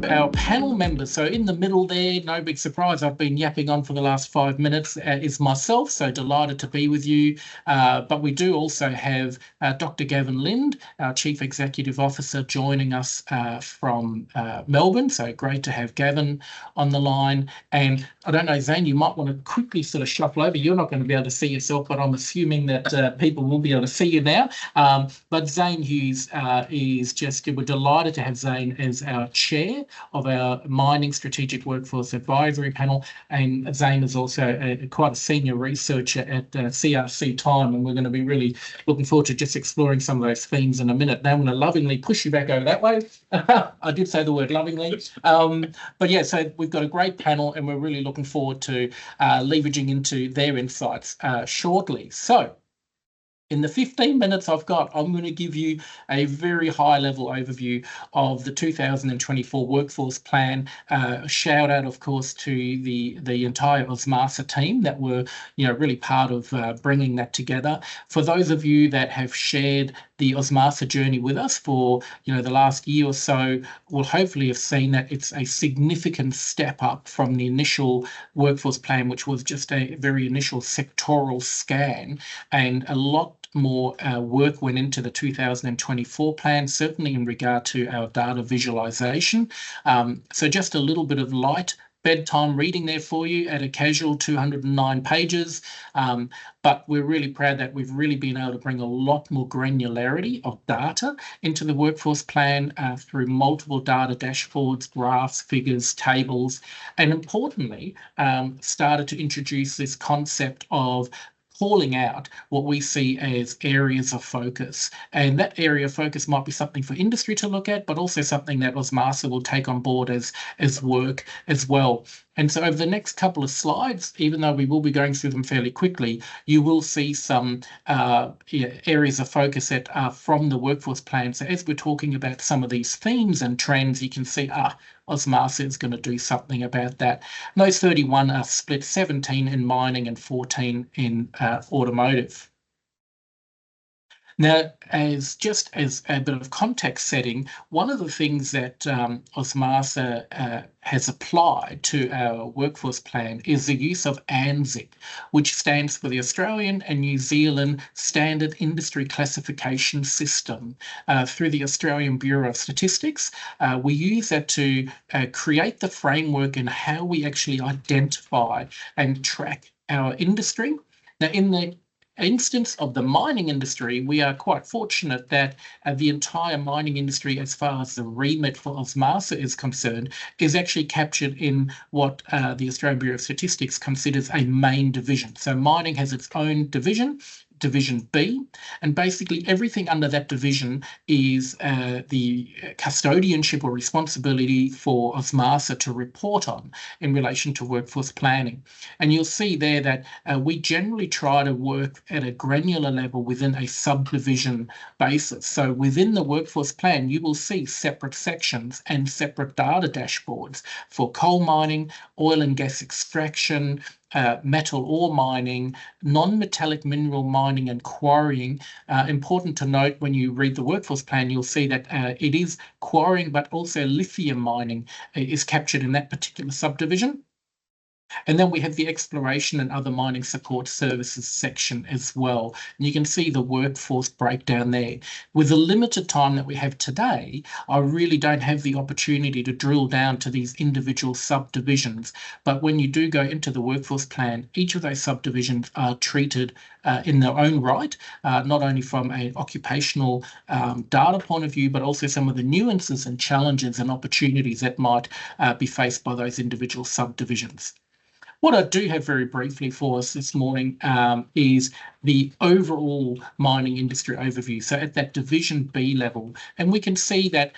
our panel members. So in the middle there, no big surprise, I've been yapping on for the last 5 minutes, is myself, so delighted to be with you. But we do also have Dr. Gavin Lind, our Chief Executive Officer, joining us from Melbourne. So great to have Gavin on the line. And I don't know, Zane, you might want to quickly sort of shuffle over. You're not going to be able to see yourself, but I'm assuming that people will be able to see you now. But Zane Hughes is just, we're delighted to have Zane as our chair of our Mining Strategic Workforce Advisory Panel. And Zane is also quite a senior researcher at CRC Time, and we're going to be really looking forward to just exploring some of those themes in a minute. Now I'm going to lovingly push you back over that way. I did say the word lovingly. But yeah, so we've got a great panel, and we're really looking forward to leveraging into their insights shortly. So in the 15 minutes I've got, I'm going to give you a very high-level overview of the 2024 Workforce Plan. Shout out, of course, to the entire Osmasa team that were, really part of bringing that together. For those of you that have shared the Osmasa journey with us for, the last year or so, will hopefully have seen that it's a significant step up from the initial Workforce Plan, which was just a very initial sectoral scan, and a lot more work went into the 2024 plan, certainly in regard to our data visualization. So just a little bit of light bedtime reading there for you at a casual 209 pages. But we're really proud that we've really been able to bring a lot more granularity of data into the workforce plan through multiple data dashboards, graphs, figures, tables, and importantly, started to introduce this concept of calling out what we see as areas of focus. And that area of focus might be something for industry to look at, but also something that Osmasa will take on board as work as well. And so over the next couple of slides, even though we will be going through them fairly quickly, you will see some areas of focus that are from the workforce plan. So as we're talking about some of these themes and trends, you can see, Osmasa is going to do something about that. And those 31 are split 17 in mining and 14 in automotive. Now, as a bit of context setting, one of the things that Osmasa has applied to our workforce plan is the use of ANZIC, which stands for the Australian and New Zealand Standard Industry Classification System. Through the Australian Bureau of Statistics, we use that to create the framework and how we actually identify and track our industry. Now, in the instance of the mining industry, we are quite fortunate that the entire mining industry, as far as the remit for Osmasa is concerned, is actually captured in what the Australian Bureau of Statistics considers a main division. So mining has its own division, Division B, and basically everything under that division is the custodianship or responsibility for Osmasa to report on in relation to workforce planning. And you'll see there that we generally try to work at a granular level within a subdivision basis. So within the workforce plan, you will see separate sections and separate data dashboards for coal mining, oil and gas extraction, metal ore mining, non-metallic mineral mining and quarrying. Important to note, when you read the workforce plan, you'll see that it is quarrying, but also lithium mining is captured in that particular subdivision. And then we have the exploration and other mining support services section as well. And you can see the workforce breakdown there. With the limited time that we have today, I really don't have the opportunity to drill down to these individual subdivisions. But when you do go into the workforce plan, each of those subdivisions are treated in their own right, not only from an occupational data point of view, but also some of the nuances and challenges and opportunities that might be faced by those individual subdivisions. What I do have very briefly for us this morning is the overall mining industry overview. So at that Division B level, and we can see that,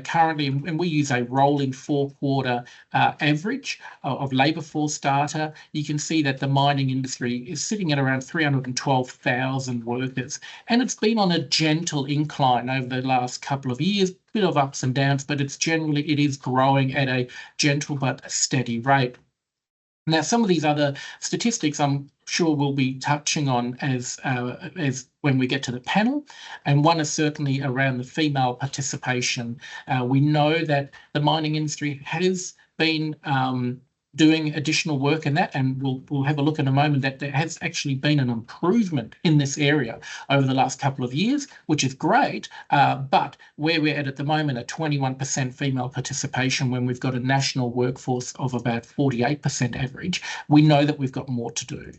currently, and we use a rolling 4-quarter average of labour force data, you can see that the mining industry is sitting at around 312,000 workers. And it's been on a gentle incline over the last couple of years, bit of ups and downs, but it is growing at a gentle but steady rate. Now, some of these other statistics I'm sure we'll be touching on as when we get to the panel, and one is certainly around the female participation. We know that the mining industry has been doing additional work in that, and we'll have a look in a moment that there has actually been an improvement in this area over the last couple of years, which is great. But where we're at the moment, a 21% female participation when we've got a national workforce of about 48% average, we know that we've got more to do.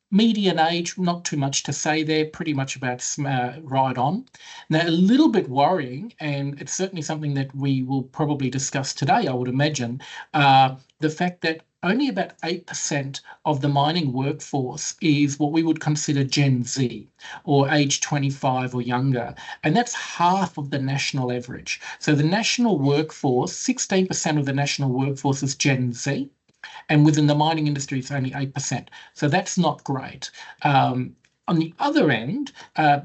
Median age, not too much to say there, pretty much about right on. Now, a little bit worrying, and it's certainly something that we will probably discuss today, I would imagine, the fact that only about 8% of the mining workforce is what we would consider Gen Z, or age 25 or younger. And that's half of the national average. So the national workforce, 16% of the national workforce is Gen Z. And within the mining industry, it's only 8%. So that's not great. On the other end,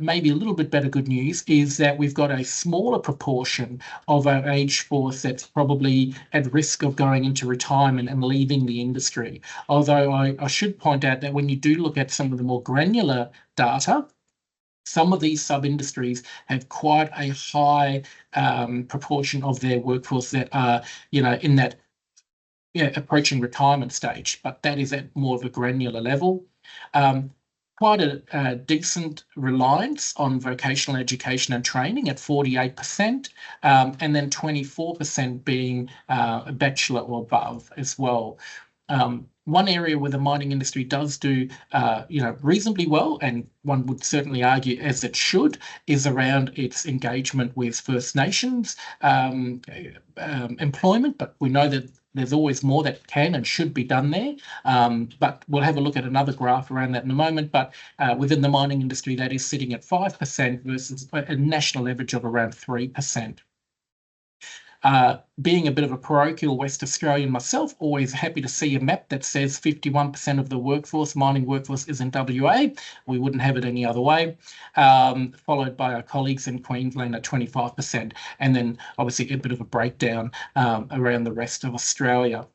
maybe a little bit better good news is that we've got a smaller proportion of our age force that's probably at risk of going into retirement and leaving the industry. Although I should point out that when you do look at some of the more granular data, some of these sub-industries have quite a high proportion of their workforce that are, in that approaching retirement stage, but that is at more of a granular level. Quite a decent reliance on vocational education and training at 48%, and then 24% being a bachelor or above as well. One area where the mining industry does do, reasonably well, and one would certainly argue as it should, is around its engagement with First Nations employment. But we know that there's always more that can and should be done there. But we'll have a look at another graph around that in a moment. But within the mining industry, that is sitting at 5% versus a national average of around 3%. Being a bit of a parochial West Australian myself, always happy to see a map that says 51% of the mining workforce is in WA. We wouldn't have it any other way, followed by our colleagues in Queensland at 25%, and then obviously a bit of a breakdown around the rest of Australia.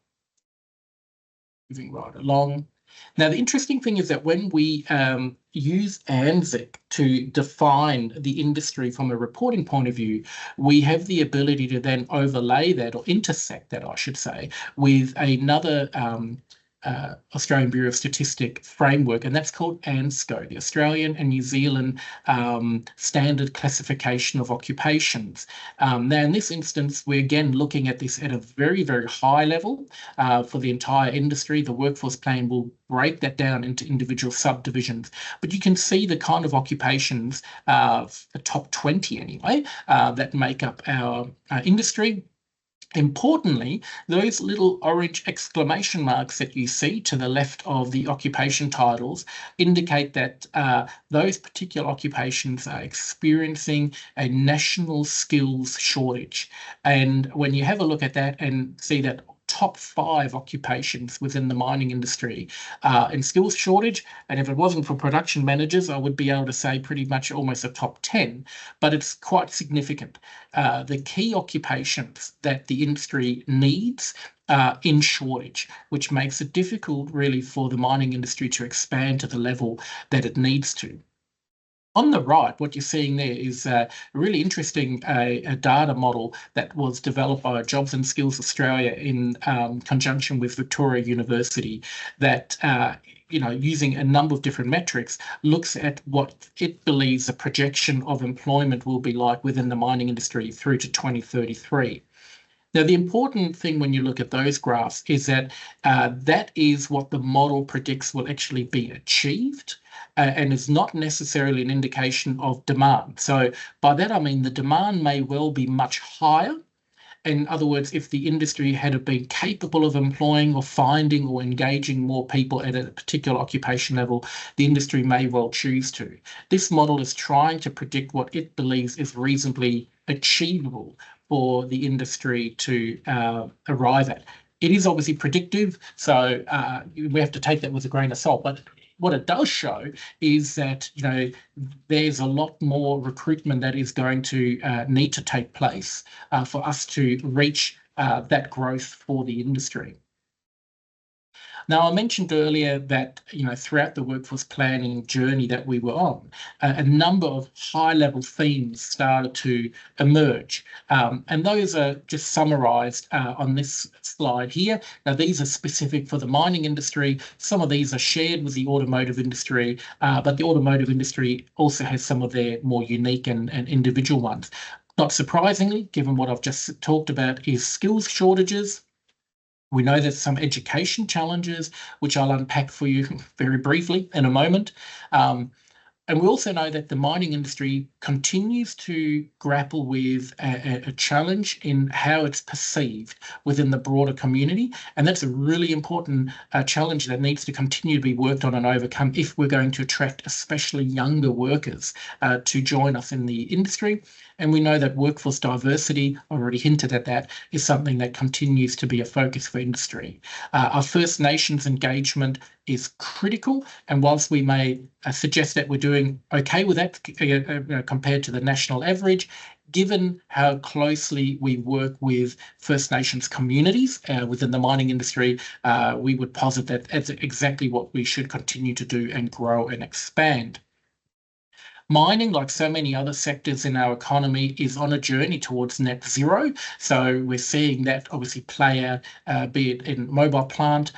Moving right along. Now, the interesting thing is that when we use ANZIC to define the industry from a reporting point of view, we have the ability to then overlay that, or intersect that, I should say, with another Australian Bureau of Statistics framework, and that's called ANSCO, the Australian and New Zealand Standard Classification of Occupations. Now, in this instance, we're again looking at this at a very, very high level for the entire industry. The workforce plan will break that down into individual subdivisions, but you can see the kind of occupations, the top 20 anyway, that make up our industry. Importantly, those little orange exclamation marks that you see to the left of the occupation titles indicate that those particular occupations are experiencing a national skills shortage. And when you have a look at that and see that top 5 occupations within the mining industry in skills shortage, and if it wasn't for production managers, I would be able to say pretty much almost a top 10, but it's quite significant. The key occupations that the industry needs in shortage, which makes it difficult really for the mining industry to expand to the level that it needs to. On the right, what you're seeing there is a really interesting a data model that was developed by Jobs and Skills Australia in conjunction with Victoria University that, using a number of different metrics, looks at what it believes a projection of employment will be like within the mining industry through to 2033. Now, the important thing when you look at those graphs is that that is what the model predicts will actually be achieved, and is not necessarily an indication of demand. So by that, I mean the demand may well be much higher. In other words, if the industry had been capable of employing or finding or engaging more people at a particular occupation level, the industry may well choose to. This model is trying to predict what it believes is reasonably achievable for the industry to arrive at. It is obviously predictive, so we have to take that with a grain of salt. But what it does show is that there's a lot more recruitment that is going to need to take place for us to reach that growth for the industry. Now, I mentioned earlier that, throughout the workforce planning journey that we were on, a number of high-level themes started to emerge. And those are just summarised on this slide here. Now, these are specific for the mining industry. Some of these are shared with the automotive industry, but the automotive industry also has some of their more unique and individual ones. Not surprisingly, given what I've just talked about, is skills shortages. We know there's some education challenges, which I'll unpack for you very briefly in a moment. And we also know that the mining industry continues to grapple with a challenge in how it's perceived within the broader community. And that's a really important challenge that needs to continue to be worked on and overcome if we're going to attract especially younger workers to join us in the industry. And we know that workforce diversity, I already hinted at that, is something that continues to be a focus for industry. Our First Nations engagement is critical. And whilst we may suggest that we're doing okay with that compared to the national average, given how closely we work with First Nations communities within the mining industry, we would posit that that's exactly what we should continue to do and grow and expand. Mining, like so many other sectors in our economy, is on a journey towards net zero. So we're seeing that obviously play out, be it in mobile plant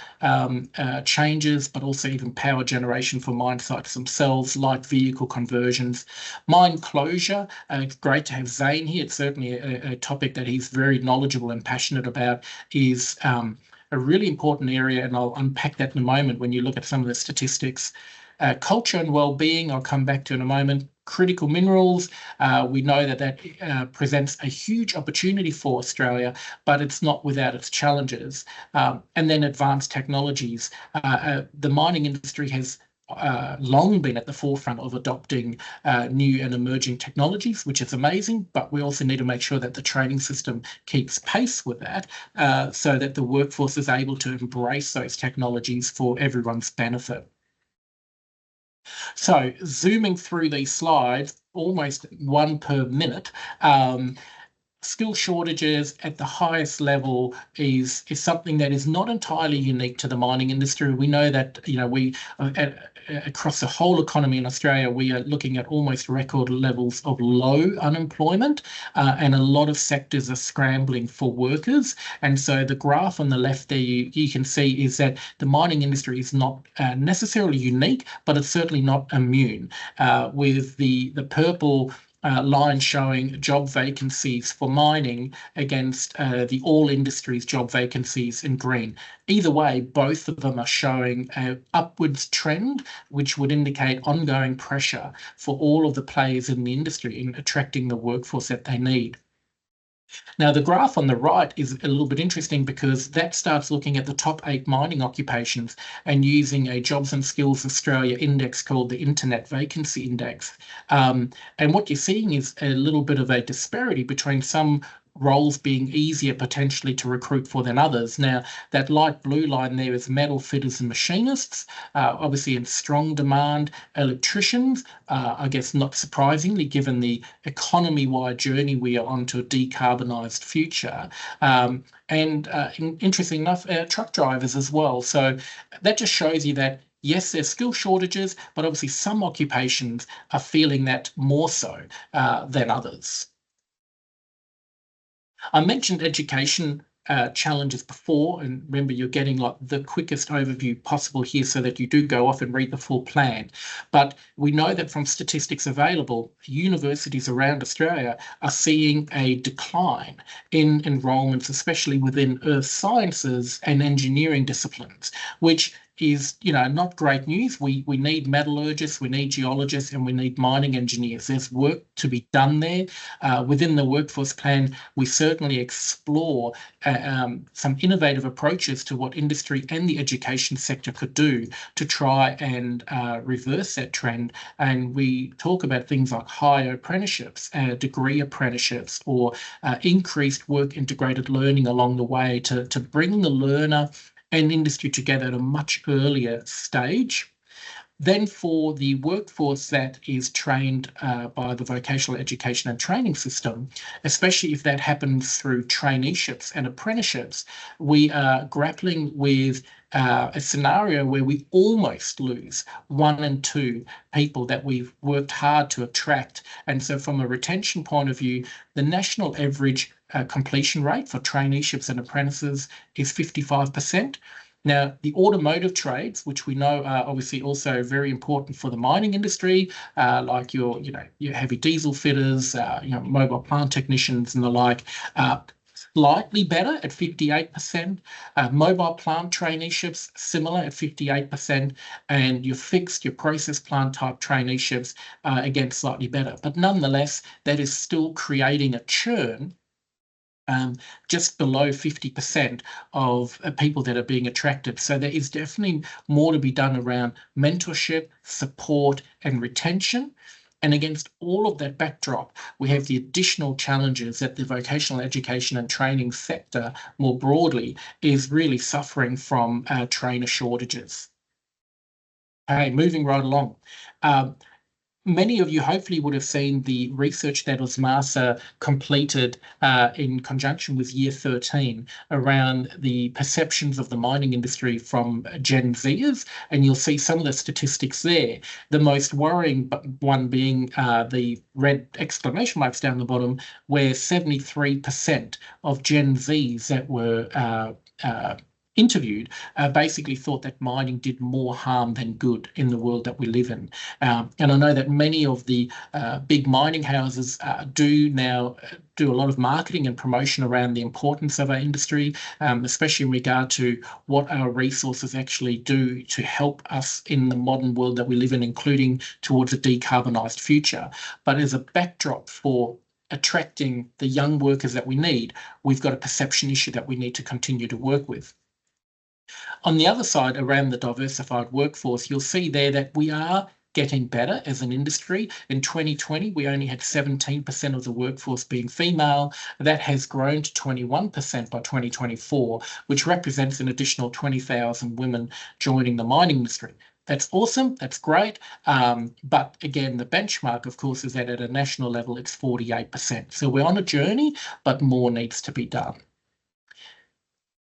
changes, but also even power generation for mine sites themselves, light vehicle conversions. Mine closure, it's great to have Zane here. It's certainly a topic that he's very knowledgeable and passionate about, is a really important area, and I'll unpack that in a moment when you look at some of the statistics. Culture and well-being, I'll come back to in a moment. Critical minerals, we know that presents a huge opportunity for Australia, but it's not without its challenges. And then advanced technologies. The mining industry has long been at the forefront of adopting new and emerging technologies, which is amazing, but we also need to make sure that the training system keeps pace with that so that the workforce is able to embrace those technologies for everyone's benefit. So zooming through these slides, almost one per minute, skill shortages at the highest level is something that is not entirely unique to the mining industry. We know that, we across the whole economy in Australia, we are looking at almost record levels of low unemployment, and a lot of sectors are scrambling for workers. And so the graph on the left there, you can see is that the mining industry is not necessarily unique, but it's certainly not immune. With the purple line showing job vacancies for mining against the all industries job vacancies in green. Either way, both of them are showing an upwards trend, which would indicate ongoing pressure for all of the players in the industry in attracting the workforce that they need. Now, the graph on the right is a little bit interesting because that starts looking at the top 8 mining occupations and using a Jobs and Skills Australia index called the Internet Vacancy Index. And what you're seeing is a little bit of a disparity between some roles being easier potentially to recruit for than others. Now, that light blue line there is metal fitters and machinists, obviously in strong demand. Electricians, I guess not surprisingly, given the economy-wide journey we are on to a decarbonised future. And interesting enough, truck drivers as well. So that just shows you that yes, there's skill shortages, but obviously some occupations are feeling that more so than others. I mentioned education challenges before, and remember, you're getting like the quickest overview possible here so that you do go off and read the full plan. But we know that from statistics available, universities around Australia are seeing a decline in enrolments, especially within earth sciences and engineering disciplines, which is, not great news. We need metallurgists, we need geologists, and we need mining engineers. There's work to be done there. Within the workforce plan, we certainly explore some innovative approaches to what industry and the education sector could do to try and reverse that trend. And we talk about things like higher apprenticeships, degree apprenticeships, or increased work integrated learning along the way to bring the learner and industry together at a much earlier stage. Then for the workforce that is trained by the vocational education and training system, especially if that happens through traineeships and apprenticeships, we are grappling with a scenario where we almost lose 1 in 2 people that we've worked hard to attract. And so from a retention point of view, the national average completion rate for traineeships and apprentices is 55%. Now, the automotive trades, which we know are obviously also very important for the mining industry, like your heavy diesel fitters, mobile plant technicians and the like, slightly better at 58%. Mobile plant traineeships, similar at 58%. And your process plant type traineeships, again, slightly better. But nonetheless, that is still creating a churn just below 50% of people that are being attracted. So there is definitely more to be done around mentorship, support, and retention. And against all of that backdrop, we have the additional challenges that the vocational education and training sector more broadly is really suffering from trainer shortages. Okay, moving right along. Many of you hopefully would have seen the research that Osmasa completed in conjunction with Year 13 around the perceptions of the mining industry from Gen Zers, and you'll see some of the statistics there. The most worrying one being the red exclamation marks down the bottom, where 73% of Gen Zs that were interviewed basically thought that mining did more harm than good in the world that we live in. And I know that many of the big mining houses do now do a lot of marketing and promotion around the importance of our industry, especially in regard to what our resources actually do to help us in the modern world that we live in, including towards a decarbonised future. But as a backdrop for attracting the young workers that we need, we've got a perception issue that we need to continue to work with. On the other side, around the diversified workforce, you'll see there that we are getting better as an industry. In 2020, we only had 17% of the workforce being female. That has grown to 21% by 2024, which represents an additional 20,000 women joining the mining industry. That's awesome. That's great. But again, the benchmark, of course, is that at a national level, it's 48%. So we're on a journey, but more needs to be done.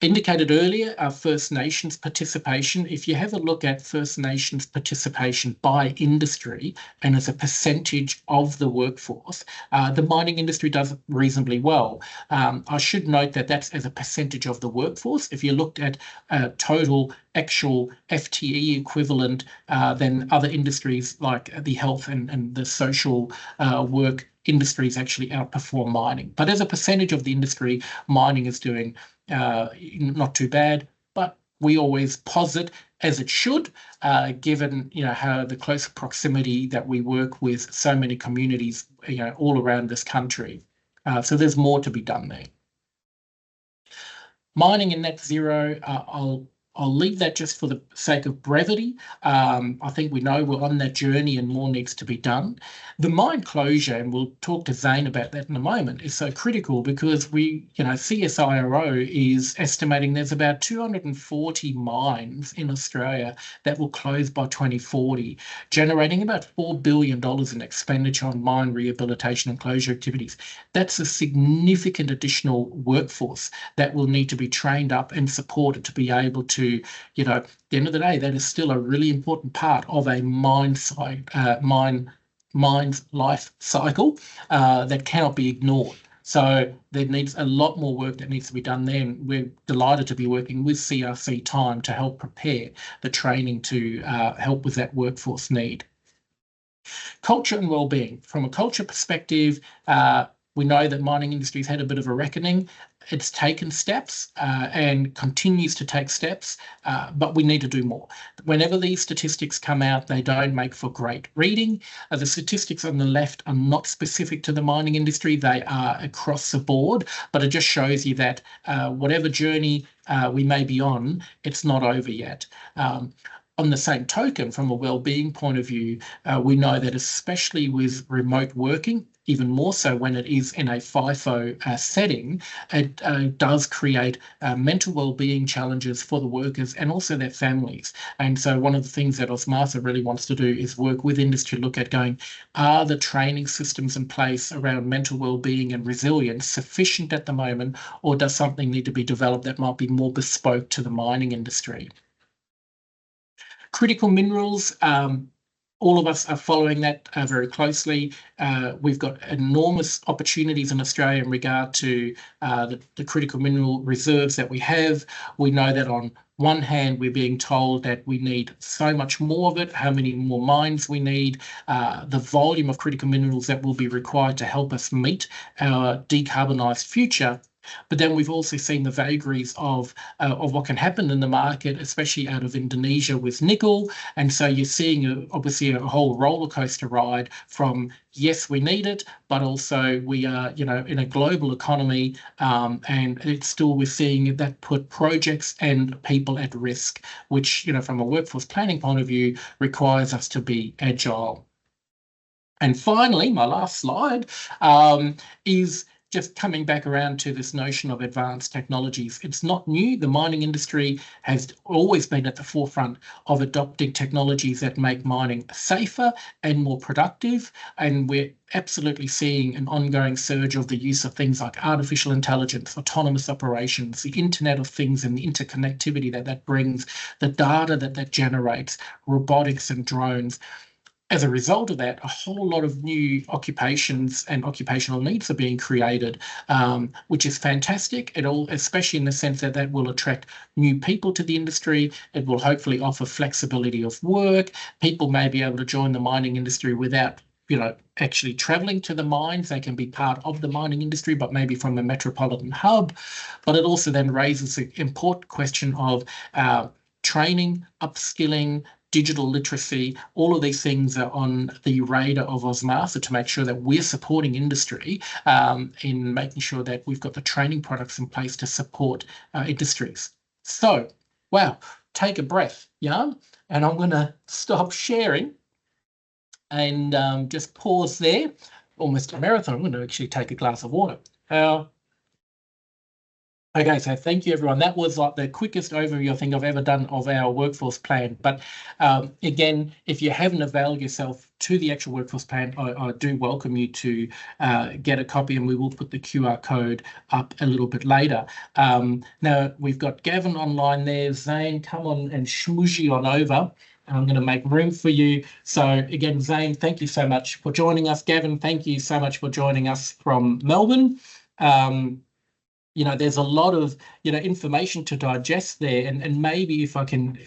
Indicated earlier, our First Nations participation. If you have a look at First Nations participation by industry and as a percentage of the workforce, the mining industry does reasonably well. I should note that that's as a percentage of the workforce. If you looked at total actual FTE equivalent, then other industries like the health and the social work industries actually outperform mining. But as a percentage of the industry, mining is doing not too bad, but we always posit as it should, given how the close proximity that we work with so many communities all around this country. So there's more to be done there. Mining and net zero, I'll leave that just for the sake of brevity. I think we know we're on that journey and more needs to be done. The mine closure, and we'll talk to Zane about that in a moment, is so critical because CSIRO is estimating there's about 240 mines in Australia that will close by 2040, generating about $4 billion in expenditure on mine rehabilitation and closure activities. That's a significant additional workforce that will need to be trained up and supported to be able to, at the end of the day, that is still a really important part of a mine's life cycle that cannot be ignored. So there needs a lot more work that needs to be done there, and we're delighted to be working with CRC Time to help prepare the training to help with that workforce need. Culture and wellbeing. From a culture perspective, we know that mining industry's had a bit of a reckoning. It's taken steps and continues to take steps, but we need to do more. Whenever these statistics come out, they don't make for great reading. The statistics on the left are not specific to the mining industry. They are across the board, but it just shows you that whatever journey we may be on, it's not over yet. On the same token, from a wellbeing point of view, we know that especially with remote working, even more so when it is in a FIFO setting, it does create mental well-being challenges for the workers and also their families. And so one of the things that Osmasa really wants to do is work with industry, look at going, are the training systems in place around mental well-being and resilience sufficient at the moment, or does something need to be developed that might be more bespoke to the mining industry? Critical minerals, all of us are following that very closely. We've got enormous opportunities in Australia in regard to the critical mineral reserves that we have. We know that on one hand, we're being told that we need so much more of it, how many more mines we need, the volume of critical minerals that will be required to help us meet our decarbonised future. But then we've also seen the vagaries of what can happen in the market, especially out of Indonesia with nickel. And so you're seeing obviously a whole roller coaster ride from, yes, we need it, but also we are, in a global economy, and it's still we're seeing that put projects and people at risk, which, from a workforce planning point of view, requires us to be agile. And finally, my last slide is just coming back around to this notion of advanced technologies. It's not new. The mining industry has always been at the forefront of adopting technologies that make mining safer and more productive. And we're absolutely seeing an ongoing surge of the use of things like artificial intelligence, autonomous operations, the Internet of Things and the interconnectivity that brings, the data that generates, robotics and drones. As a result of that, a whole lot of new occupations and occupational needs are being created, which is fantastic. Especially in the sense that will attract new people to the industry. It will hopefully offer flexibility of work. People may be able to join the mining industry without, actually traveling to the mines. They can be part of the mining industry, but maybe from a metropolitan hub. But it also then raises the important question of training, upskilling, digital literacy. All of these things are on the radar of Osmasa to make sure that we're supporting industry in making sure that we've got the training products in place to support industries. So, wow, take a breath, Jan, and I'm going to stop sharing and just pause there. Almost a marathon. I'm going to actually take a glass of water. Okay, so thank you, everyone. That was like the quickest overview I think I've ever done of our workforce plan. But again, if you haven't availed yourself to the actual workforce plan, I do welcome you to get a copy, and we will put the QR code up a little bit later. Now, we've got Gavin online there. Zane, come on and schmoozy on over. I'm going to make room for you. So again, Zane, thank you so much for joining us. Gavin, thank you so much for joining us from Melbourne. There's a lot of, information to digest there. And maybe if I can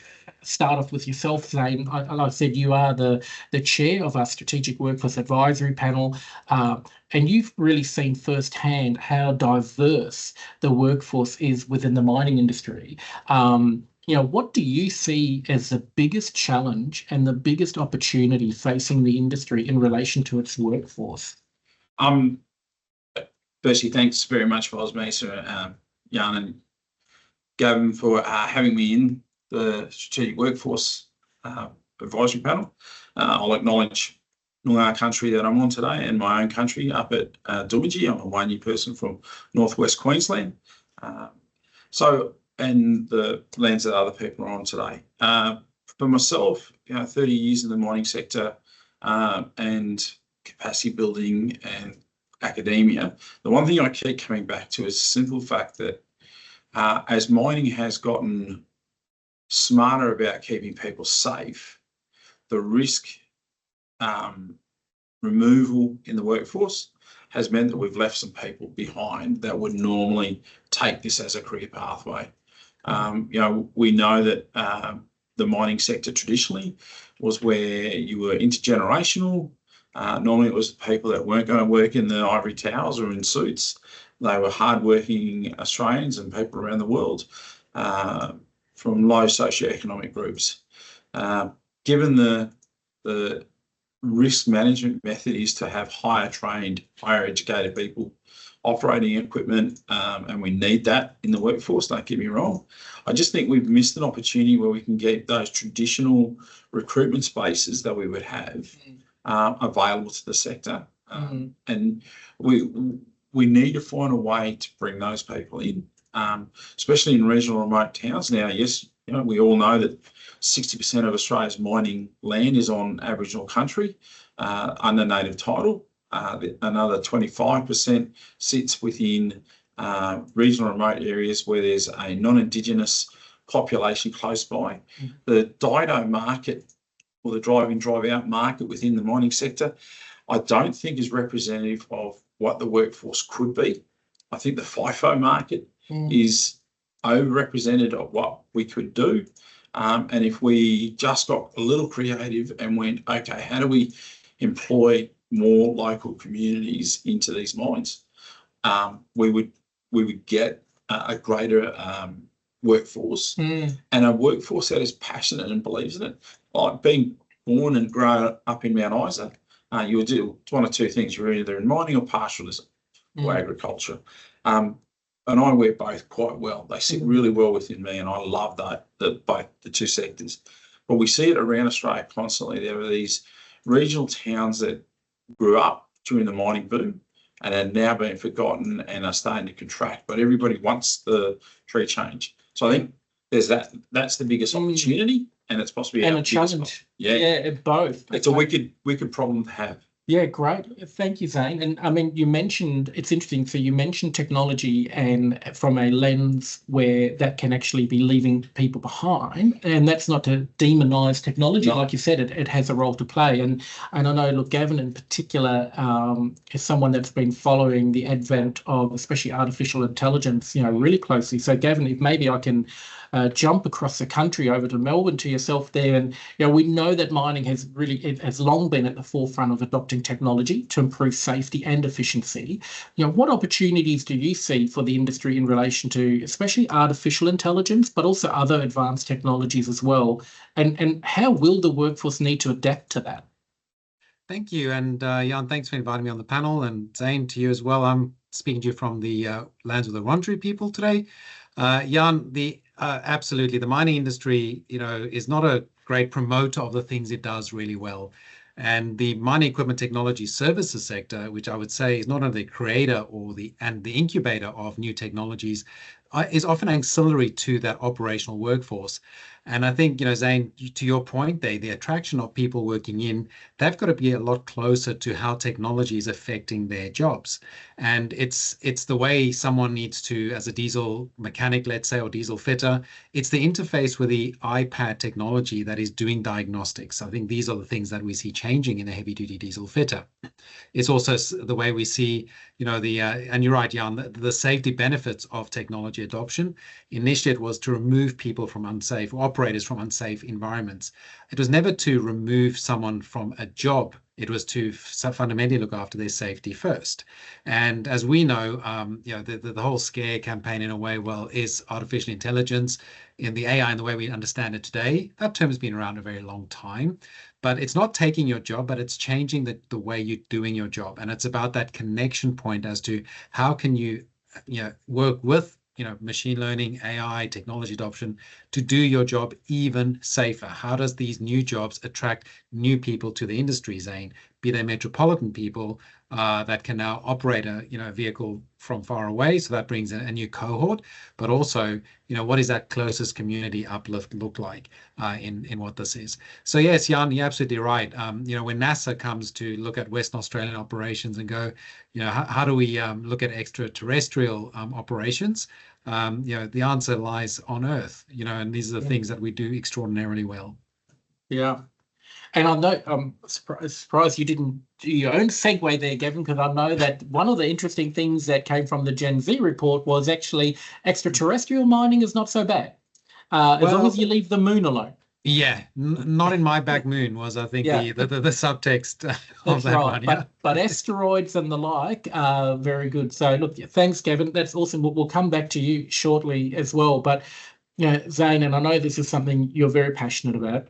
start off with yourself, Zane, like I said, you are the chair of our Strategic Workforce Advisory Panel, and you've really seen firsthand how diverse the workforce is within the mining industry. What do you see as the biggest challenge and the biggest opportunity facing the industry in relation to its workforce? Firstly, thanks very much for Osmasa, Jan and Gavin for having me in the Strategic Workforce Advisory Panel. I'll acknowledge Noongar country that I'm on today and my own country up at Doomadgee. I'm a Wanyee person from northwest Queensland. And the lands that other people are on today. For myself, 30 years in the mining sector and capacity building and academia, the one thing I keep coming back to is the simple fact that as mining has gotten smarter about keeping people safe, the risk removal in the workforce has meant that we've left some people behind that would normally take this as a career pathway. We know that the mining sector traditionally was where you were intergenerational. Normally it was people that weren't going to work in the ivory towers or in suits. They were hardworking Australians and people around the world from low socioeconomic groups. Given the risk management method is to have higher trained, higher educated people operating equipment, and we need that in the workforce, don't get me wrong. I just think we've missed an opportunity where we can get those traditional recruitment spaces that we would have available to the sector. And we need to find a way to bring those people in, especially in regional remote towns. Now, yes, we all know that 60% of Australia's mining land is on Aboriginal country under native title. Another 25% sits within regional remote areas where there's a non-Indigenous population close by. The DIDO market, or the drive-in, drive-out market within the mining sector, I don't think is representative of what the workforce could be. I think the FIFO market is overrepresented of what we could do. And if we just got a little creative and went, okay, how do we employ more local communities into these mines, we would get a greater workforce, and a workforce that is passionate and believes in it. Like being born and grown up in Mount Isa, you'll do one of two things. You're either in mining or pastoralism or agriculture. And I wear both quite well. They sit really well within me, and I love both the two sectors. But we see it around Australia constantly. There are these regional towns that grew up during the mining boom and are now being forgotten and are starting to contract. But everybody wants the tree change. So I think there's that's the biggest opportunity, and it's possibly a challenge. Both. It's a wicked problem to have. Yeah, great. Thank you, Zane. And I mean, you mentioned, it's interesting. So you mentioned technology, and from a lens where that can actually be leaving people behind. And that's not to demonize technology. No. Like you said, it has a role to play. And I know, look, Gavin in particular is someone that's been following the advent of especially artificial intelligence, really closely. So Gavin, if maybe I can jump across the country over to Melbourne to yourself there. And we know that mining has long been at the forefront of adopting technology to improve safety and efficiency. What opportunities do you see for the industry in relation to especially artificial intelligence, but also other advanced technologies as well? And how will the workforce need to adapt to that? Thank you. And Jan, thanks for inviting me on the panel. And Zane, to you as well. I'm speaking to you from the lands of the Wurundjeri people today. Jan, absolutely, the mining industry, is not a great promoter of the things it does really well. And the mining equipment technology services sector, which I would say is not only the creator or the incubator of new technologies, is often ancillary to that operational workforce. And I think, Zane, to your point, the attraction of people working in, they've got to be a lot closer to how technology is affecting their jobs. And it's the way someone needs to, as a diesel mechanic, let's say, or diesel fitter, it's the interface with the iPad technology that is doing diagnostics. I think these are the things that we see changing in a heavy-duty diesel fitter. It's also the way we see, and you're right, Jan, the safety benefits of technology adoption. Initially, it was to remove people from unsafe, operators from unsafe environments. It was never to remove someone from a job. It was to fundamentally look after their safety first. And as we know, the whole scare campaign in a way, is artificial intelligence in the AI and the way we understand it today. That term has been around a very long time, but it's not taking your job, but it's changing the way you're doing your job. And it's about that connection point as to how can you work with machine learning, AI, technology adoption to do your job even safer. How does these new jobs attract new people to the industry, Zane? Be they metropolitan people that can now operate a vehicle from far away, so that brings a new cohort. But also, what is that closest community uplift look like in what this is? So yes, Jan, you're absolutely right. When NASA comes to look at Western Australian operations and go, how do we look at extraterrestrial operations? The answer lies on Earth. And these are the things that we do extraordinarily well. Yeah. And I know I'm surprised you didn't do your own segue there, Gavin, because I know that one of the interesting things that came from the Gen Z report was actually extraterrestrial mining is not so bad, as long as you leave the moon alone. Yeah, not in my back moon was, I think, the subtext of that one. Yeah. But asteroids and the like are very good. So look, thanks, Gavin. That's awesome. We'll come back to you shortly as well. But Zane, and I know this is something you're very passionate about.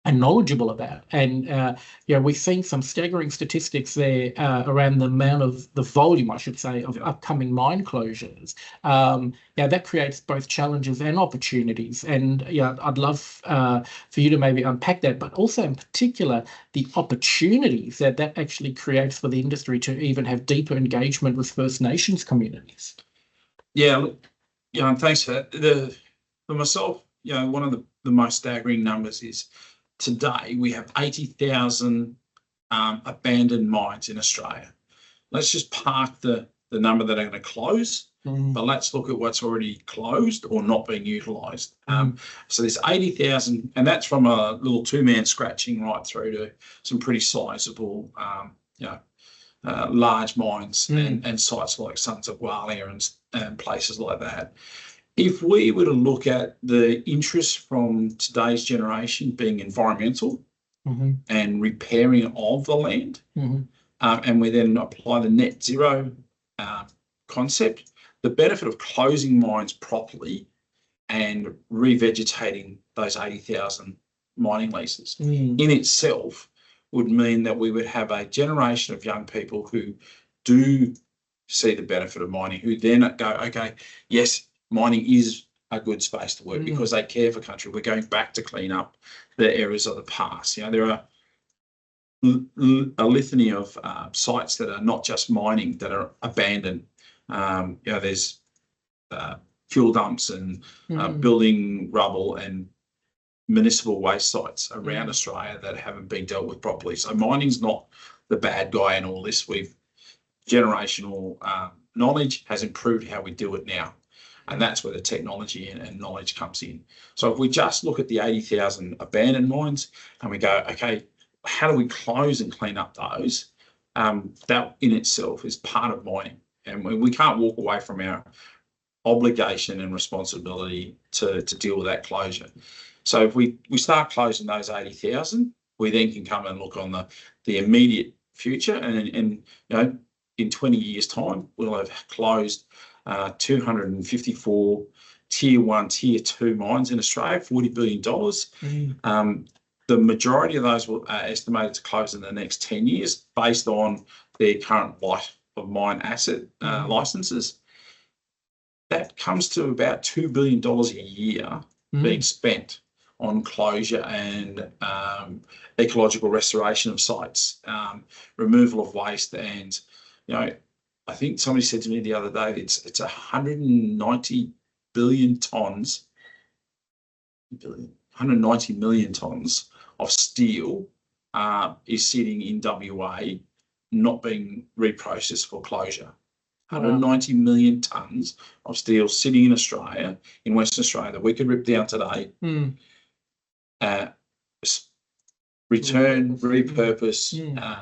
and knowledgeable about. And we've seen some staggering statistics there around the amount of the volume, I should say, of upcoming mine closures. That creates both challenges and opportunities. And I'd love for you to maybe unpack that, but also in particular the opportunities that actually creates for the industry to even have deeper engagement with First Nations communities. Yeah, and thanks for that. For myself, one of the most staggering numbers is today we have 80,000 abandoned mines in Australia. Let's just park the number that are going to close, but let's look at what's already closed or not being utilised. So there's 80,000, and that's from a little two-man scratching right through to some pretty sizable, large mines and sites like Sons of Gwalia and places like that. If we were to look at the interest from today's generation being environmental and repairing of the land, and we then apply the net zero concept, the benefit of closing mines properly and revegetating those 80,000 mining leases in itself would mean that we would have a generation of young people who do see the benefit of mining, who then go, okay, yes, mining is a good space to work because they care for country. We're going back to clean up the areas of the past. There are a litany of sites that are not just mining, that are abandoned. There's fuel dumps and building rubble and municipal waste sites around Australia that haven't been dealt with properly. So mining's not the bad guy in all this. Generational knowledge has improved how we do it now. And that's where the technology and knowledge comes in. So if we just look at the 80,000 abandoned mines and we go, okay, how do we close and clean up those? That in itself is part of mining. And we can't walk away from our obligation and responsibility to deal with that closure. So if we start closing those 80,000, we then can come and look on the immediate future. And in 20 years' time, we'll have closed 254 tier 1, tier 2 mines in Australia, $40 billion. The majority of those are estimated to close in the next 10 years based on their current life of mine asset licenses. That comes to about $2 billion a year being spent on closure and ecological restoration of sites, removal of waste, and I think somebody said to me the other day, it's 190 billion tonnes, 190 million tonnes of steel is sitting in WA, not being reprocessed for closure. 190 million tonnes of steel sitting in Australia, in Western Australia, that we could rip down today, return, repurpose,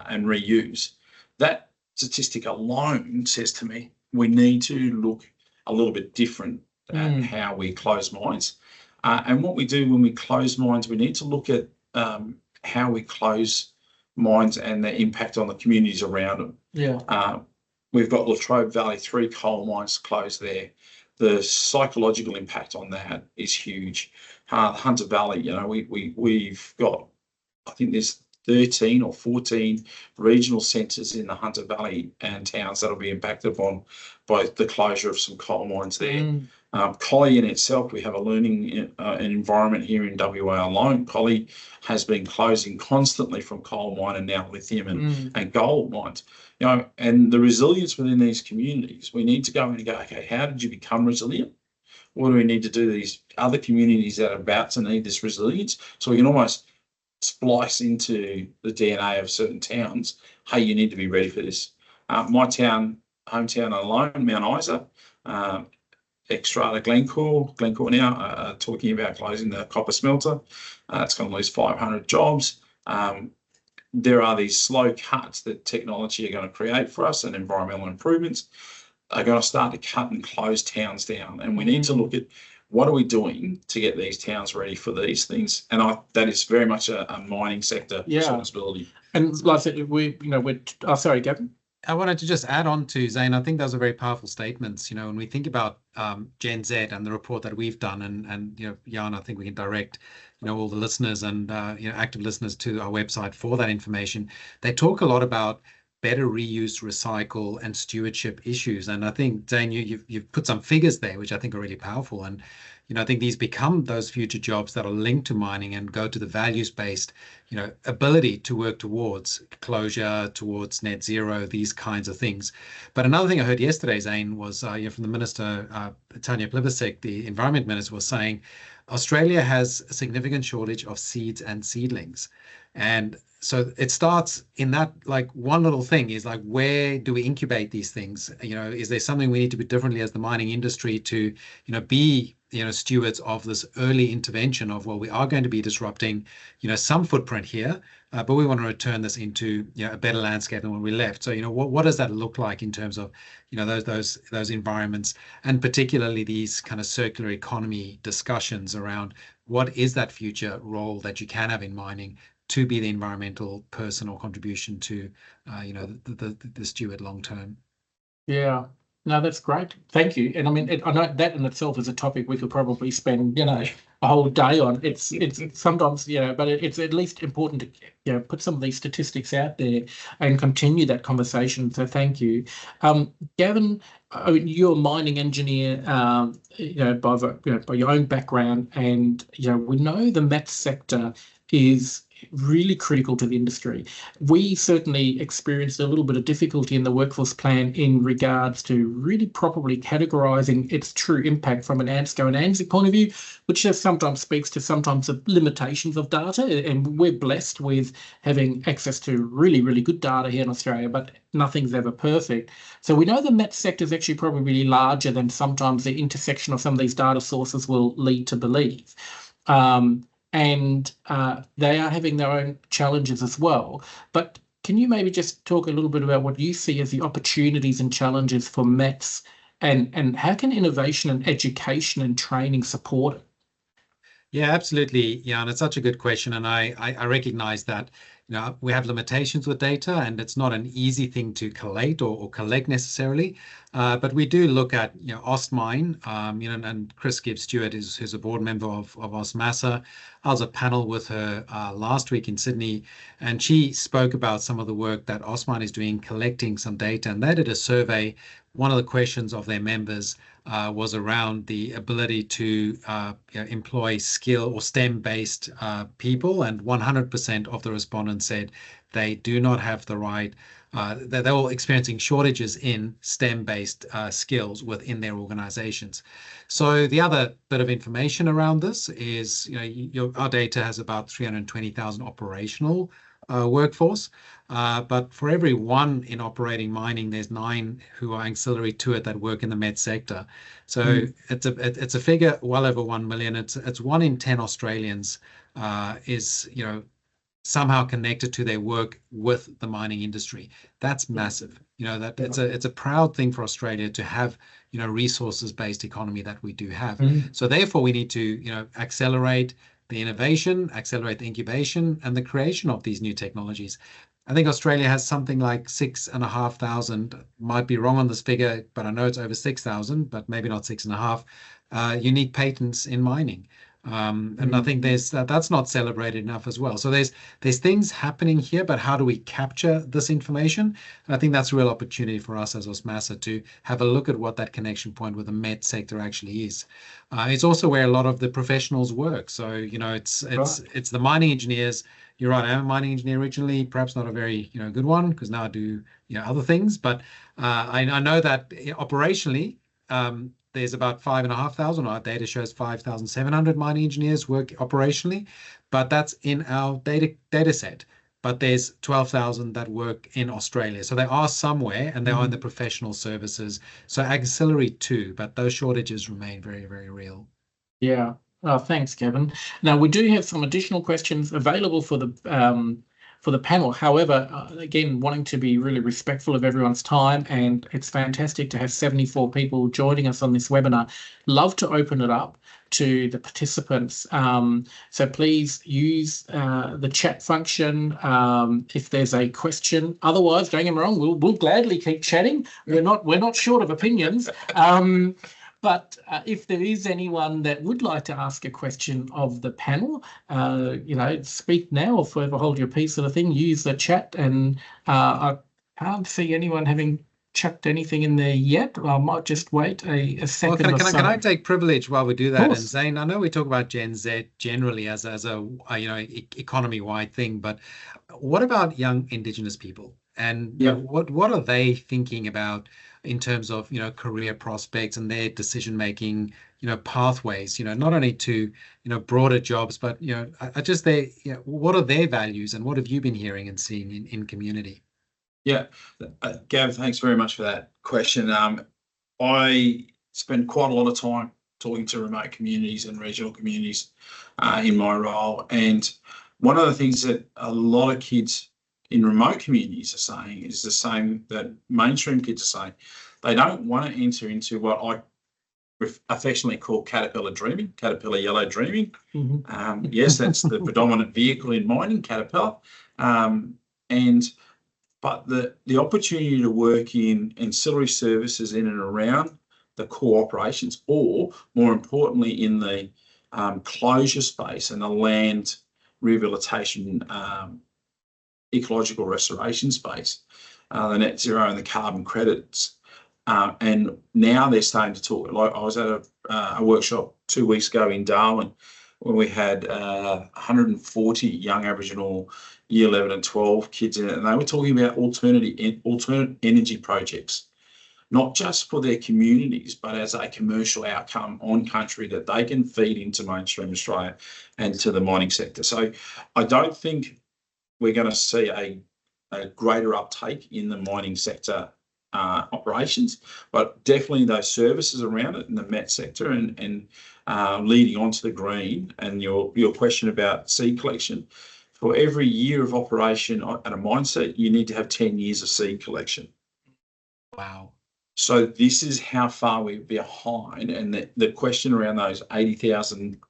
and reuse. That statistic alone says to me we need to look a little bit different at how we close mines. And what we do when we close mines, we need to look at how we close mines and the impact on the communities around them. We've got Latrobe Valley, 3 coal mines closed there. The psychological impact on that is huge. Hunter Valley, we've got, I think there's 13 or 14 regional centres in the Hunter Valley and towns that'll be impacted upon by the closure of some coal mines there. Collie in itself, we have a learning an environment here in WA alone. Collie has been closing constantly from coal mine and now lithium and gold mines. And the resilience within these communities, we need to go in and go, okay, how did you become resilient? What do we need to do to these other communities that are about to need this resilience? So we can almost splice into the DNA of certain towns. Hey, you need to be ready for this. My hometown alone, Mount Isa, Xstrata Glencore now talking about closing the copper smelter. It's going to lose 500 jobs. There are these slow cuts that technology are going to create for us, and environmental improvements are going to start to cut and close towns down. And we need to look at what are we doing to get these towns ready for these things. And that is very much a mining sector responsibility. And like I said, we're sorry, Gavin. I wanted to just add on to Zane. I think those are very powerful statements. You know, when we think about Gen Z and the report that we've done, and you know, Jan, I think we can direct, you know, all the listeners and you know, active listeners to our website for that information. They talk a lot about better reuse, recycle, and stewardship issues. And I think, Zane, you've put some figures there, which I think are really powerful. And you know, I think these become those future jobs that are linked to mining and go to the values-based, you know, ability to work towards closure, towards net zero, these kinds of things. But another thing I heard yesterday, Zane, was you know, from the minister, Tanya Plibersek, the environment minister, was saying Australia has a significant shortage of seeds and seedlings. And so it starts in that, like, one little thing is like, where do we incubate these things? You know, is there something we need to do differently as the mining industry to, you know, be, you know, stewards of this early intervention of, well, we are going to be disrupting, you know, some footprint here, but we want to return this into, you know, a better landscape than when we left. So, you know, what does that look like in terms of, you know, those environments, and particularly these kind of circular economy discussions around what is that future role that you can have in mining to be the environmental person or contribution to, you know, the steward long term. Yeah, no, that's great. Thank you. And I mean, I know that in itself is a topic we could probably spend, you know, a whole day on. It's sometimes, you know, but it's at least important to, you know, put some of these statistics out there and continue that conversation. So thank you. Gavin, I mean, you're a mining engineer, you know, by your own background, and you know, we know the MET sector is really critical to the industry. We certainly experienced a little bit of difficulty in the workforce plan in regards to really properly categorising its true impact from an ANSCO and ANZIC point of view, which just sometimes speaks to sometimes the limitations of data. And we're blessed with having access to really, really good data here in Australia, but nothing's ever perfect. So we know the MET sector is actually probably really larger than sometimes the intersection of some of these data sources will lead to believe. And they are having their own challenges as well. But can you maybe just talk a little bit about what you see as the opportunities and challenges for METs, and how can innovation and education and training support it? Yeah, absolutely. Yeah, and it's such a good question. And I recognize that, you know, we have limitations with data and it's not an easy thing to collate or collect necessarily. But we do look at, you know, AustMine, you know, and Chris Gibbs Stewart who's a board member of AustMassa. I was a panel with her last week in Sydney, and she spoke about some of the work that AustMine is doing, collecting some data. And they did a survey. One of the questions of their members was around the ability to you know, employ skill or STEM-based people, and 100% of the respondents said they do not have the right, they're all experiencing shortages in STEM-based skills within their organizations. So the other bit of information around this is, you know, our data has about 320,000 operational workforce. But for every one in operating mining, there's 9 who are ancillary to it that work in the MET sector. So it's a figure well over 1 million. It's 1 in 10 Australians is, you know, somehow connected to their work with the mining industry. That's massive. You know, that it's a proud thing for Australia to have, you know, resources-based economy that we do have. So therefore we need to, you know, accelerate the innovation, accelerate the incubation and the creation of these new technologies. I think Australia has something like 6,500, might be wrong on this figure, but I know it's over 6,000, but maybe not 6.5, unique patents in mining. And I think that's not celebrated enough as well. So there's things happening here, but how do we capture this information? And I think that's a real opportunity for us as AustMassa to have a look at what that connection point with the MET sector actually is. It's also where a lot of the professionals work. So, you know, it's the mining engineers. You're right. I am a mining engineer originally, perhaps not a very, you know, good one, because now I do, you know, other things. But I know that operationally, there's about 5,500. Our data shows 5,700 mining engineers work operationally, but that's in our data set. But there's 12,000 that work in Australia. So they are somewhere, and they are in the professional services. So auxiliary too, but those shortages remain very, very real. Yeah. Oh, thanks, Kevin. Now we do have some additional questions available for the panel. However, again, wanting to be really respectful of everyone's time, and it's fantastic to have 74 people joining us on this webinar. Love to open it up to the participants. So please use the chat function if there's a question. Otherwise, don't get me wrong, we'll gladly keep chatting. We're not short of opinions. But if there is anyone that would like to ask a question of the panel, speak now or forever hold your peace sort of thing. Use the chat, and I can't see anyone having chucked anything in there yet. I might just wait a second. Well, can I take privilege while we do that? And Zane, I know we talk about Gen Z generally as a economy-wide thing, but what about young Indigenous people? And what are they thinking about in terms of career prospects and their decision making pathways, not only to broader jobs, but what are their values, and what have you been hearing and seeing in community? Gav, thanks very much for that question. I spend quite a lot of time talking to remote communities and regional communities in my role, and one of the things that a lot of kids in remote communities are saying is the same that mainstream kids are saying. They don't want to enter into what I affectionately call Caterpillar dreaming, Caterpillar yellow dreaming. Mm-hmm. Yes, that's the predominant vehicle in mining, Caterpillar. But the opportunity to work in ancillary services in and around the core operations, or more importantly in the closure space and the land rehabilitation, ecological restoration space, the net zero and the carbon credits. And now they're starting to talk. Like I was at a workshop 2 weeks ago in Darwin when we had 140 young Aboriginal year 11 and 12 kids in it, and they were talking about alternate energy projects, not just for their communities, but as a commercial outcome on country that they can feed into mainstream Australia and to the mining sector. So I don't think we're going to see a greater uptake in the mining sector operations, but definitely those services around it in the met sector and leading on to the green. And your question about seed collection, for every year of operation at a mine site, you need to have 10 years of seed collection. Wow. So this is how far we're behind. And the question around those 80,000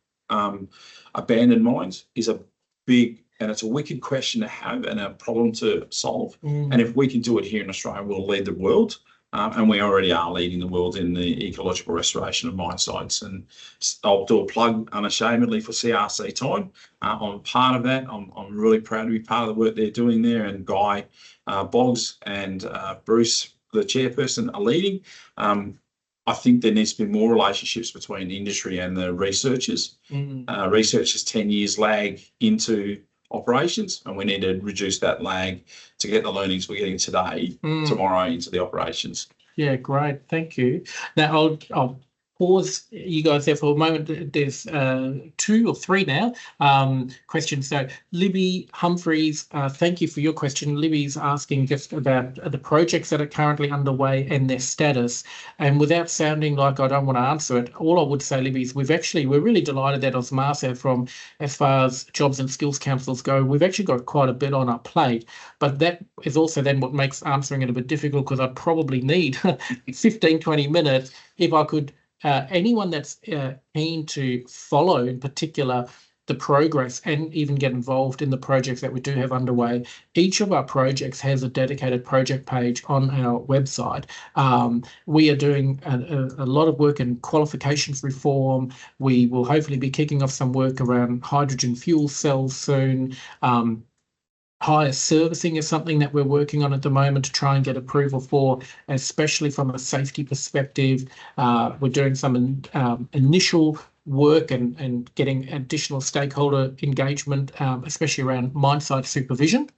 abandoned mines is a big, and it's a wicked question to have and a problem to solve. And if we can do it here in Australia, we'll lead the world. And we already are leading the world in the ecological restoration of mine sites. And I'll do a plug unashamedly for CRC Time. I'm part of that. I'm really proud to be part of the work they're doing there. And Guy Boggs and Bruce, the chairperson, are leading. I think there needs to be more relationships between industry and the researchers. Researchers 10 years lag into operations, and we need to reduce that lag to get the learnings we're getting today, tomorrow into the operations. Yeah, great. Thank you. Now I'll pause you guys there for a moment. There's 2 or 3 now questions. So Libby Humphreys, thank you for your question. Libby's asking just about the projects that are currently underway and their status. And without sounding like I don't want to answer it, all I would say, Libby, is we're really delighted that Osmasa, from as far as jobs and skills councils go, we've actually got quite a bit on our plate. But that is also then what makes answering it a bit difficult, because I'd probably need 15, 20 minutes if I could. Anyone that's keen to follow, in particular, the progress and even get involved in the projects that we do have underway, each of our projects has a dedicated project page on our website. We are doing a lot of work in qualifications reform. We will hopefully be kicking off some work around hydrogen fuel cells soon. Hire servicing is something that we're working on at the moment to try and get approval for, especially from a safety perspective. We're doing some initial work and getting additional stakeholder engagement, especially around mine site supervision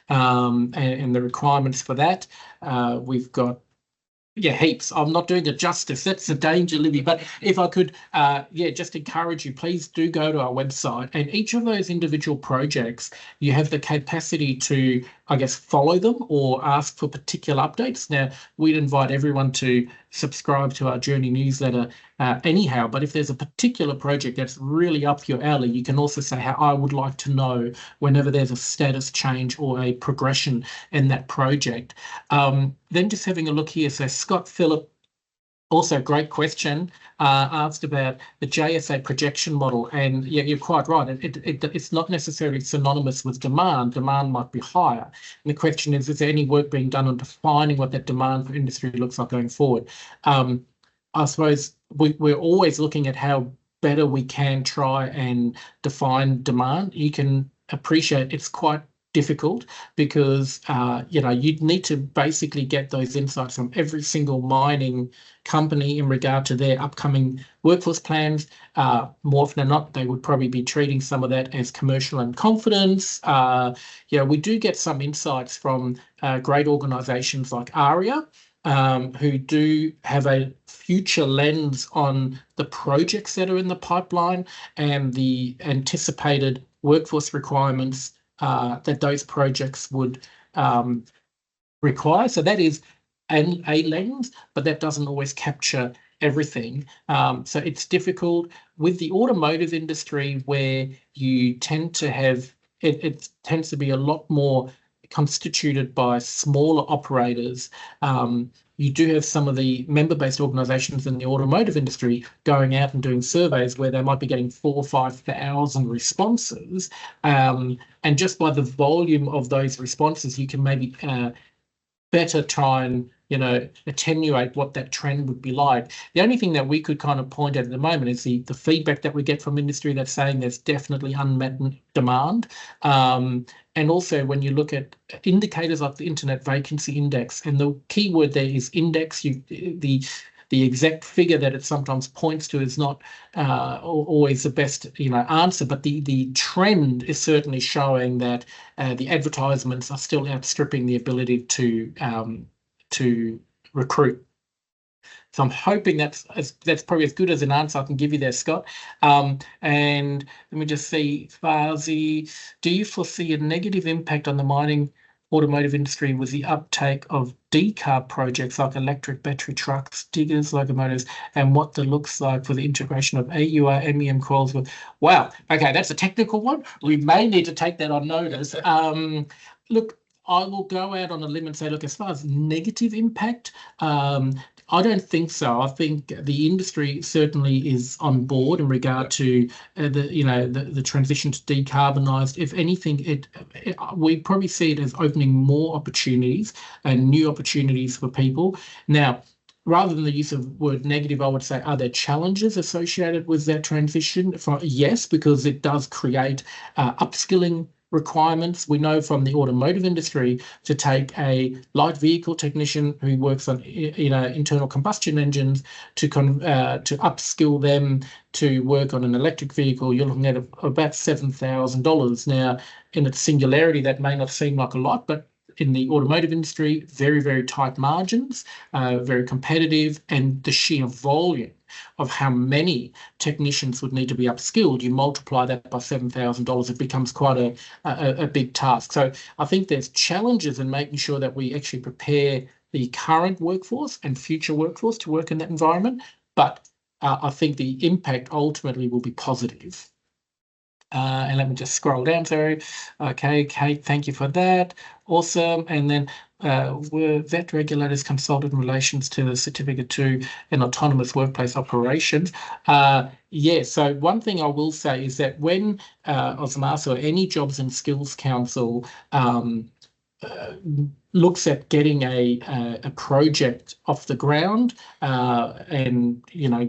and the requirements for that. We've got heaps. I'm not doing it justice. That's the danger, Libby. But if I could, just encourage you, please do go to our website. And each of those individual projects, you have the capacity to I guess, follow them or ask for particular updates. Now, we'd invite everyone to subscribe to our Journey newsletter anyhow, but if there's a particular project that's really up your alley, you can also say how I would like to know whenever there's a status change or a progression in that project. Then just having a look here, so Scott Phillip, also great question, asked about the JSA projection model, and yeah, you're quite right. It's not necessarily synonymous with demand. Demand might be higher. And the question is there any work being done on defining what that demand for industry looks like going forward? I suppose we're always looking at how better we can try and define demand. You can appreciate it's quite difficult because you'd need to basically get those insights from every single mining company in regard to their upcoming workforce plans. More often than not, they would probably be treating some of that as commercial and confidence. We do get some insights from great organisations like ARIA, who do have a future lens on the projects that are in the pipeline and the anticipated workforce requirements that those projects would require. So that is a lens, but that doesn't always capture everything. So it's difficult with the automotive industry, where you tend to have, it tends to be a lot more constituted by smaller operators. You do have some of the member-based organisations in the automotive industry going out and doing surveys where they might be getting 4,000 or 5,000 responses. And just by the volume of those responses, you can maybe better try and attenuate what that trend would be like. The only thing that we could kind of point at the moment is the feedback that we get from industry that's saying there's definitely unmet demand. And also when you look at indicators like the Internet Vacancy Index, and the key word there is index, the exact figure that it sometimes points to is not always the best answer, but the trend is certainly showing that the advertisements are still outstripping the ability to recruit. So I'm hoping that's probably as good as an answer I can give you there, Scott. And let me just see, Fazi, do you foresee a negative impact on the mining automotive industry with the uptake of decarb projects like electric battery trucks, diggers, locomotives, and what that looks like for the integration of AUR, MEM coils with? Wow, okay, that's a technical one. We may need to take that on notice. Look, I will go out on a limb and say, look, as far as negative impact, I don't think so. I think the industry certainly is on board in regard to the transition to decarbonised. If anything, we probably see it as opening more opportunities and new opportunities for people. Now, rather than the use of word negative, I would say, are there challenges associated with that transition? Yes, because it does create upskilling requirements. We know from the automotive industry to take a light vehicle technician who works on internal combustion engines to upskill them to work on an electric vehicle, you're looking at about $7,000. Now, in its singularity, that may not seem like a lot, but in the automotive industry, very, very tight margins, very competitive, and the sheer volume of how many technicians would need to be upskilled, you multiply that by $7,000, it becomes quite a big task. So I think there's challenges in making sure that we actually prepare the current workforce and future workforce to work in that environment. But I think the impact ultimately will be positive. And let me just scroll down, sorry. Okay, Kate, thank you for that. Awesome. And then were VET regulators consulted in relations to the Certificate 2 in autonomous workplace operations? Yeah, so one thing I will say is that when OSMAS or any Jobs and Skills Council looks at getting a project off the ground and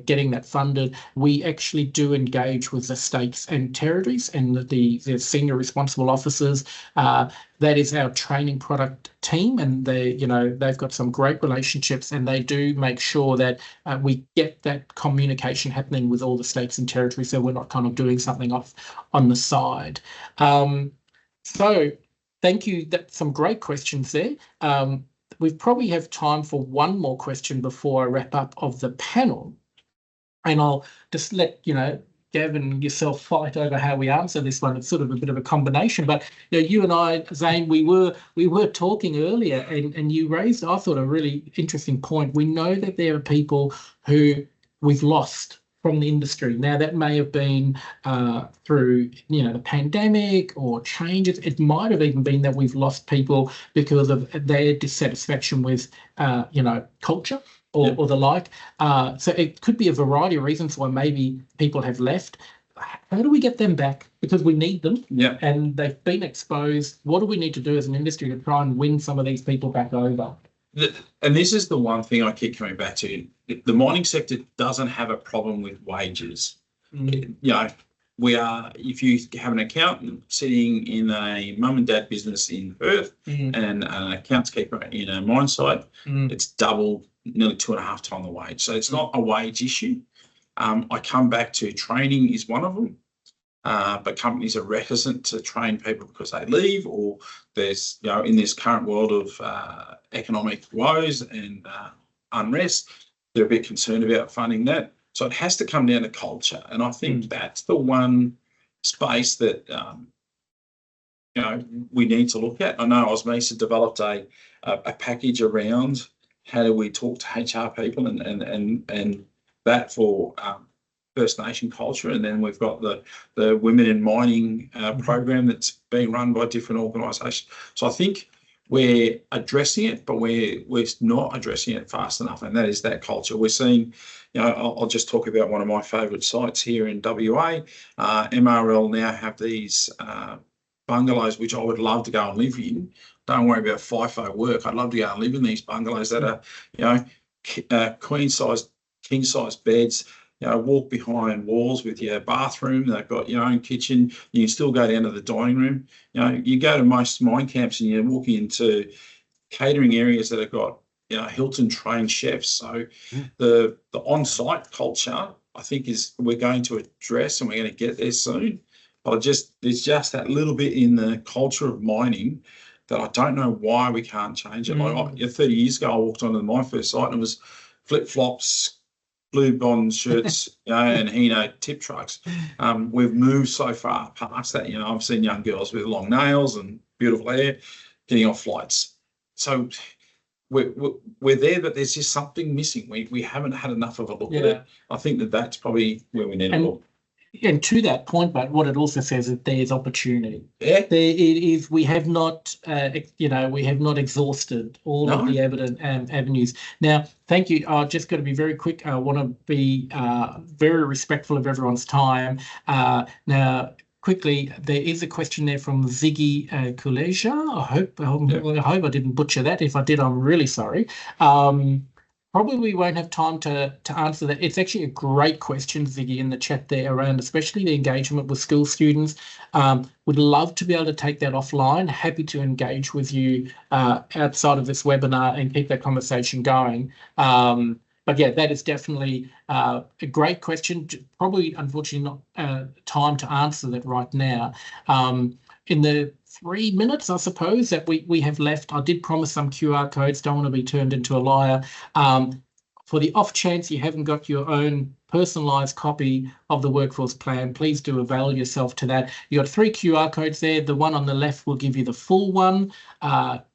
getting that funded, we actually do engage with the states and territories and the senior responsible officers. That is our training product team, and they've got some great relationships, and they do make sure that we get that communication happening with all the states and territories, so we're not kind of doing something off on the side. So thank you. That's some great questions there. We probably have time for one more question before I wrap up of the panel. And I'll just let Gavin and yourself fight over how we answer this one. It's sort of a bit of a combination. But you and I, Zane, we were talking earlier, and you raised, I thought, a really interesting point. We know that there are people who we've lost from the industry. Now, that may have been through the pandemic or changes. It might have even been that we've lost people because of their dissatisfaction with culture or the like. So it could be a variety of reasons why maybe people have left. How do we get them back? Because we need them, and they've been exposed. What do we need to do as an industry to try and win some of these people back over? And this is the one thing I keep coming back to. The mining sector doesn't have a problem with wages. We are, if you have an accountant sitting in a mum and dad business in Perth and an accounts keeper in a mine site, it's double, nearly 2.5 times the wage. So it's not a wage issue. I come back to training is one of them. But companies are reticent to train people because they leave, or there's, in this current world of economic woes and unrest, they're a bit concerned about funding that. So it has to come down to culture. And I think that's the one space that, we need to look at. I know Osmisa developed a package around how do we talk to HR people and that for First Nation culture, and then we've got the Women in Mining program that's being run by different organisations. So I think we're addressing it, but we're not addressing it fast enough, and that is that culture. We're seeing, I'll just talk about one of my favourite sites here in WA. MRL now have these bungalows, which I would love to go and live in. Don't worry about FIFO work. I'd love to go and live in these bungalows that are, queen-sized, king-sized beds. Walk behind walls with your bathroom. They've got your own kitchen. You can still go down to the dining room. You go to most mine camps and you're walking into catering areas that have got, Hilton trained chefs. So the on-site culture, I think, we're going to address, and we're going to get there soon. But there's just that little bit in the culture of mining that I don't know why we can't change it. Like 30 years ago, I walked onto my first site and it was flip-flops, blue bond shirts, and tip trucks. We've moved so far past that. I've seen young girls with long nails and beautiful hair getting off flights. So we're there, but there's just something missing. We haven't had enough of a look at it. I think that's probably where we need to look. And to that point, but what it also says is there's opportunity. Yeah. There it is. We have not, we have not exhausted all of the evident avenues. Now, thank you. I've just got to be very quick. I want to be very respectful of everyone's time. Now, quickly, there is a question there from Ziggy Kuleja. I hope I didn't butcher that. If I did, I'm really sorry. Probably we won't have time to answer that. It's actually a great question, Ziggy, in the chat there around especially the engagement with school students. Would love to be able to take that offline. Happy to engage with you outside of this webinar and keep that conversation going. But yeah, that is definitely a great question. Probably, unfortunately, not time to answer that right now. In the 3 minutes, I suppose, that we have left, I did promise some QR codes. Don't want to be turned into a liar. For the off chance you haven't got your own personalised copy of the workforce plan, please do avail yourself to that. You got 3 QR codes there. The one on the left will give you the full one.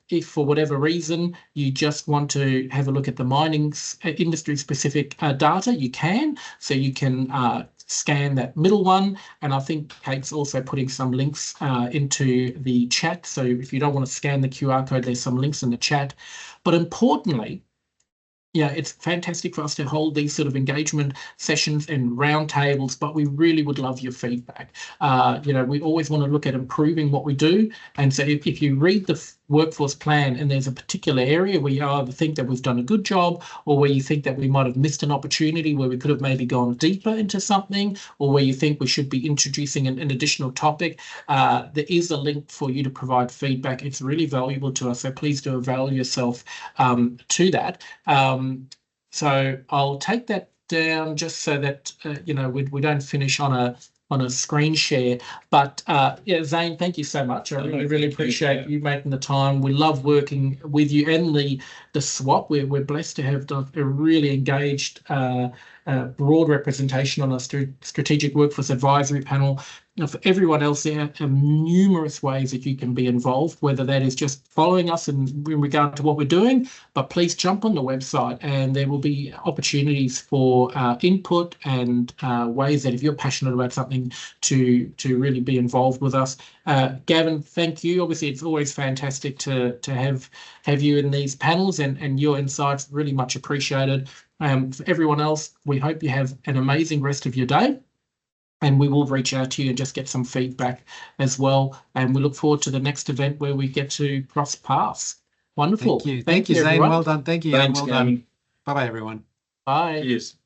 If for whatever reason you just want to have a look at the mining industry specific data, you can. So you can scan that middle one, and I think Kate's also putting some links into the chat. So if you don't want to scan the QR code, there's some links in the chat. But importantly, it's fantastic for us to hold these sort of engagement sessions and roundtables, but we really would love your feedback. We always want to look at improving what we do. And so if you read the workforce plan and there's a particular area where you either think that we've done a good job, or where you think that we might have missed an opportunity where we could have maybe gone deeper into something, or where you think we should be introducing an additional topic, there is a link for you to provide feedback. It's really valuable to us, so please do avail yourself to that. So I'll take that down just so that we don't finish on on a screen share. But yeah, Zane, thank you so much. I really appreciate you making the time. We love working with you and the swap. We're blessed to have a really engaged broad representation on a strategic workforce advisory panel. For everyone else, there are numerous ways that you can be involved, whether that is just following us in regard to what we're doing, but please jump on the website and there will be opportunities for input and ways that if you're passionate about something to really be involved with us. Gavin, thank you. Obviously, it's always fantastic to have you in these panels and your insights, really much appreciated. For everyone else, we hope you have an amazing rest of your day. And we will reach out to you and just get some feedback as well. And we look forward to the next event where we get to cross paths. Wonderful. Thank you, Zane. Well done. Thank you. Thanks, well Gavin. done. Bye-bye, everyone. Bye. Cheers.